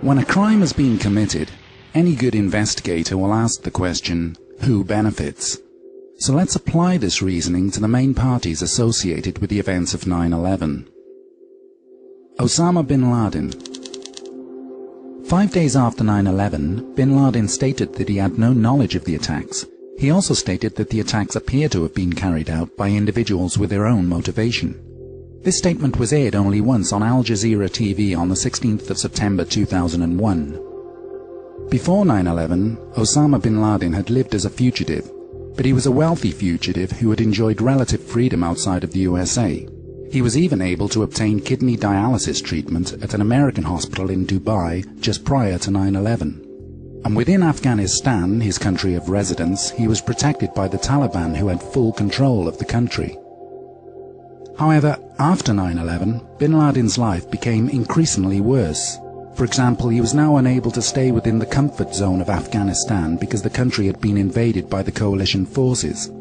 When a crime has been committed, any good investigator will ask the question, who benefits? So let's apply this reasoning to the main parties associated with the events of 9/11. Osama bin Laden. 5 days after 9/11, bin Laden stated that he had no knowledge of the attacks. He also stated that the attacks appear to have been carried out by individuals with their own motivation. This statement was aired only once on Al Jazeera TV on the 16th of September 2001. Before 9/11, Osama bin Laden had lived as a fugitive, but he was a wealthy fugitive who had enjoyed relative freedom outside of the USA. He was even able to obtain kidney dialysis treatment at an American hospital in Dubai just prior to 9/11. And within Afghanistan, his country of residence, he was protected by the Taliban, who had full control of the country. However, after 9/11, bin Laden's life became increasingly worse. For example, he was now unable to stay within the comfort zone of Afghanistan because the country had been invaded by the coalition forces.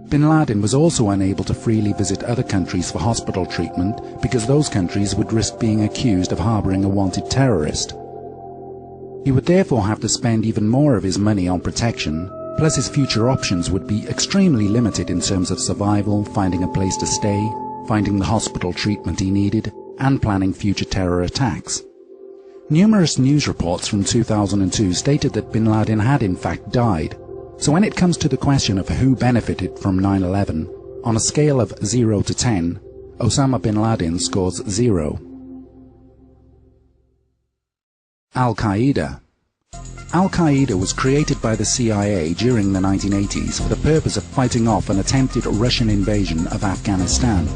Bin Laden was also unable to freely visit other countries for hospital treatment because those countries would risk being accused of harboring a wanted terrorist. He would therefore have to spend even more of his money on protection, plus his future options would be extremely limited in terms of survival, finding a place to stay, finding the hospital treatment he needed, and planning future terror attacks. Numerous news reports from 2002 stated that bin Laden had in fact died. So when it comes to the question of who benefited from 9/11, on a scale of 0 to 10, Osama bin Laden scores 0. Al-Qaeda. Al-Qaeda was created by the CIA during the 1980s for the purpose of fighting off an attempted Russian invasion of Afghanistan.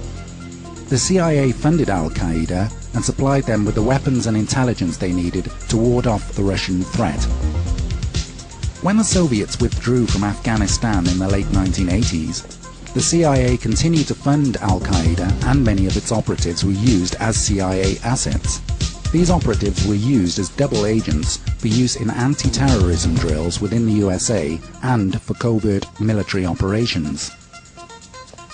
The CIA funded Al-Qaeda and supplied them with the weapons and intelligence they needed to ward off the Russian threat. When the Soviets withdrew from Afghanistan in the late 1980s, the CIA continued to fund Al-Qaeda, and many of its operatives were used as CIA assets. These operatives were used as double agents for use in anti-terrorism drills within the USA and for covert military operations.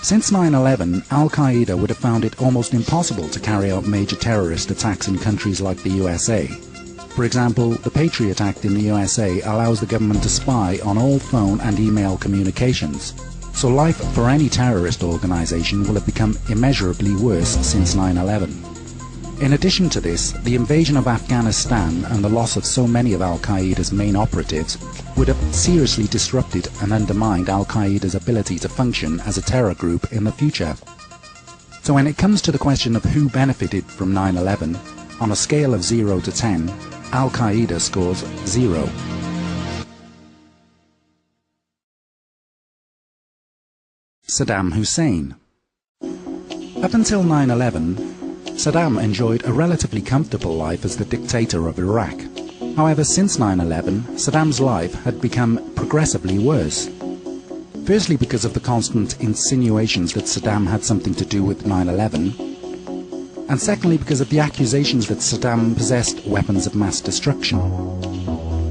Since 9/11, Al-Qaeda would have found it almost impossible to carry out major terrorist attacks in countries like the USA. For example, the Patriot Act in the USA allows the government to spy on all phone and email communications. So life for any terrorist organization will have become immeasurably worse since 9/11. In addition to this, the invasion of Afghanistan and the loss of so many of Al-Qaeda's main operatives would have seriously disrupted and undermined Al-Qaeda's ability to function as a terror group in the future. So when it comes to the question of who benefited from 9/11, on a scale of 0 to 10, Al-Qaeda scores 0. Saddam Hussein. Up until 9/11, Saddam enjoyed a relatively comfortable life as the dictator of Iraq. However, since 9/11, Saddam's life had become progressively worse. Firstly, because of the constant insinuations that Saddam had something to do with 9/11, and secondly, because of the accusations that Saddam possessed weapons of mass destruction.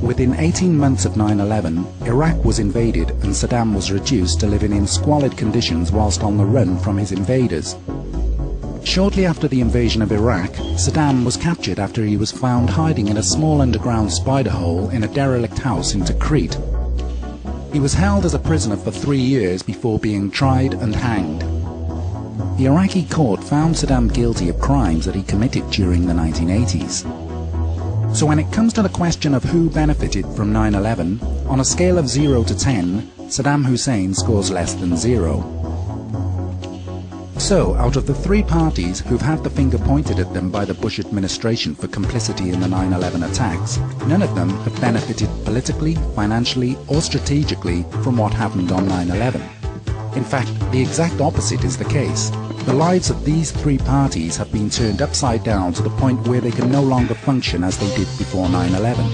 Within 18 months of 9/11, Iraq was invaded and Saddam was reduced to living in squalid conditions whilst on the run from his invaders. Shortly after the invasion of Iraq, Saddam was captured after he was found hiding in a small underground spider hole in a derelict house in Tikrit. He was held as a prisoner for 3 years before being tried and hanged. The Iraqi court found Saddam guilty of crimes that he committed during the 1980s. So when it comes to the question of who benefited from 9/11, on a scale of 0 to 10, Saddam Hussein scores less than 0. So, out of the 3 parties who've had the finger pointed at them by the Bush administration for complicity in the 9/11 attacks, none of them have benefited politically, financially, or strategically from what happened on 9/11. In fact, the exact opposite is the case. The lives of these 3 parties have been turned upside down to the point where they can no longer function as they did before 9/11.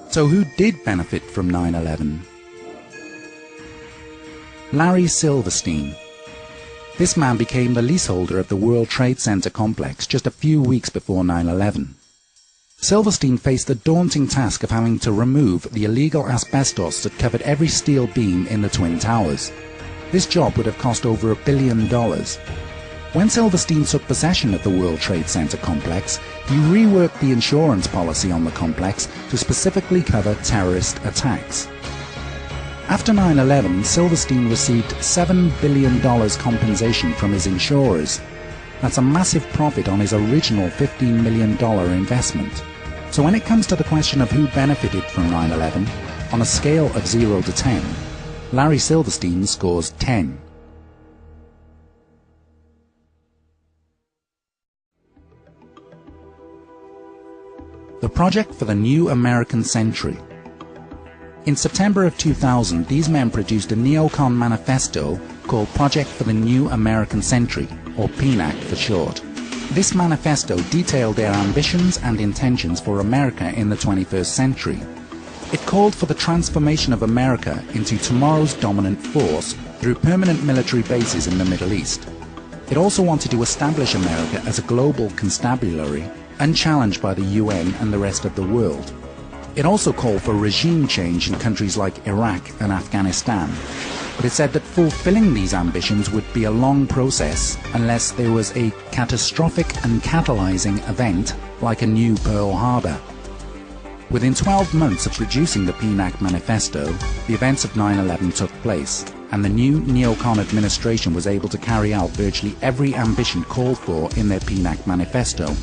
So who did benefit from 9/11? Larry Silverstein. This man became the leaseholder of the World Trade Center complex just a few weeks before 9/11. Silverstein faced the daunting task of having to remove the illegal asbestos that covered every steel beam in the Twin Towers. This job would have cost over $1 billion. When Silverstein took possession of the World Trade Center complex, he reworked the insurance policy on the complex to specifically cover terrorist attacks. After 9/11, Silverstein received $7 billion compensation from his insurers. That's a massive profit on his original $15 million investment. So when it comes to the question of who benefited from 9/11, on a scale of 0 to 10, Larry Silverstein scores 10. The project for the new American century. In September of 2000, these men produced a neocon manifesto called Project for the New American Century, or PNAC for short. This manifesto detailed their ambitions and intentions for America in the 21st century. It called for the transformation of America into tomorrow's dominant force through permanent military bases in the Middle East. It also wanted to establish America as a global constabulary, unchallenged by the UN and the rest of the world. It also called for regime change in countries like Iraq and Afghanistan. But it said that fulfilling these ambitions would be a long process unless there was a catastrophic and catalyzing event like a new Pearl Harbor. Within 12 months of producing the PNAC manifesto, the events of 9/11 took place, and the new neocon administration was able to carry out virtually every ambition called for in their PNAC manifesto.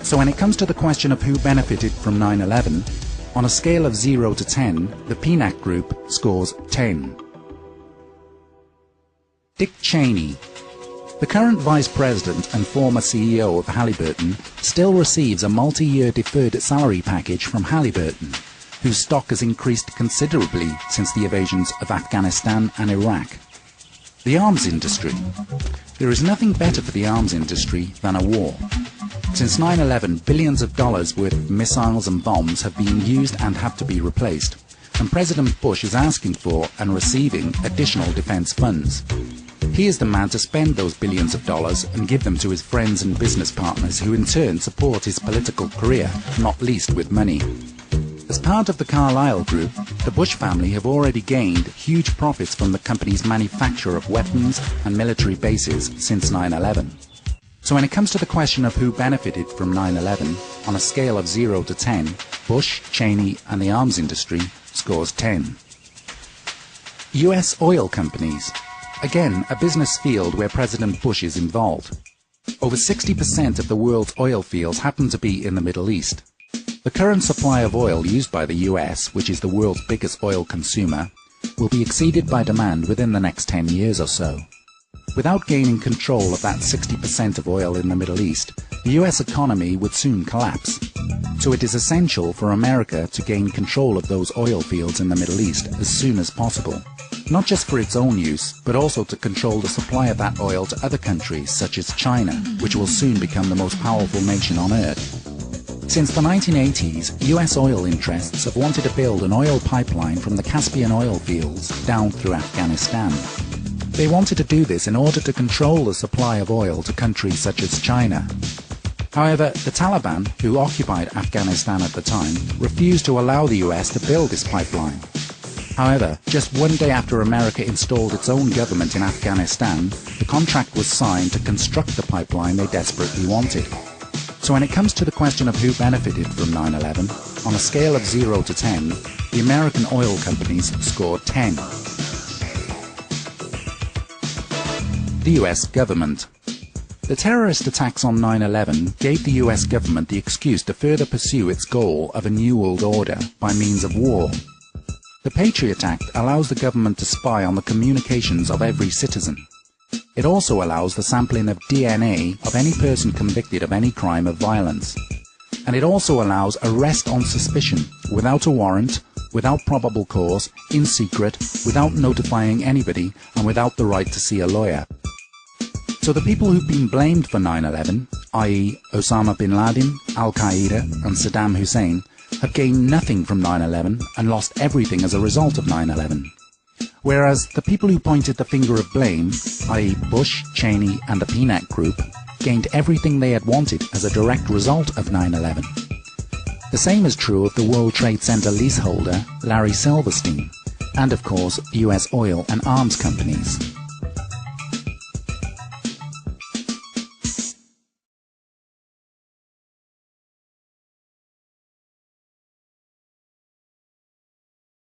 So when it comes to the question of who benefited from 9/11, on a scale of 0 to 10, the PNAC group scores 10. Dick Cheney. The current Vice President and former CEO of Halliburton still receives a multi-year deferred salary package from Halliburton, whose stock has increased considerably since the invasions of Afghanistan and Iraq. The arms industry. There is nothing better for the arms industry than a war. Since 9/11, billions of dollars worth of missiles and bombs have been used and have to be replaced, and President Bush is asking for and receiving additional defense funds. He is the man to spend those billions of dollars and give them to his friends and business partners, who in turn support his political career, not least with money. As part of the Carlyle Group, the Bush family have already gained huge profits from the company's manufacture of weapons and military bases since 9/11. So when it comes to the question of who benefited from 9/11, on a scale of 0 to 10, Bush, Cheney and the arms industry scores 10. US oil companies. Again, a business field where President Bush is involved. Over 60% of the world's oil fields happen to be in the Middle East. The current supply of oil used by the US, which is the world's biggest oil consumer, will be exceeded by demand within the next 10 years or so. Without gaining control of that 60% of oil in the Middle East, the US economy would soon collapse. So it is essential for America to gain control of those oil fields in the Middle East as soon as possible. Not just for its own use, but also to control the supply of that oil to other countries such as China, which will soon become the most powerful nation on earth. Since the 1980s, US oil interests have wanted to build an oil pipeline from the Caspian oil fields down through Afghanistan. They wanted to do this in order to control the supply of oil to countries such as China. However, the Taliban, who occupied Afghanistan at the time, refused to allow the US to build this pipeline. However, just one day after America installed its own government in Afghanistan, the contract was signed to construct the pipeline they desperately wanted. So when it comes to the question of who benefited from 9/11, on a scale of 0 to 10, the American oil companies scored 10. The US government. The terrorist attacks on 9/11 gave the US government the excuse to further pursue its goal of a new world order by means of war. The Patriot Act allows the government to spy on the communications of every citizen. It also allows the sampling of DNA of any person convicted of any crime of violence. And it also allows arrest on suspicion, without a warrant, without probable cause, in secret, without notifying anybody, and without the right to see a lawyer. So the people who've been blamed for 9/11, i.e. Osama bin Laden, Al-Qaeda and Saddam Hussein, have gained nothing from 9/11 and lost everything as a result of 9/11. Whereas the people who pointed the finger of blame, i.e. Bush, Cheney and the PNAC group, gained everything they had wanted as a direct result of 9/11. The same is true of the World Trade Center leaseholder, Larry Silverstein, and of course US oil and arms companies.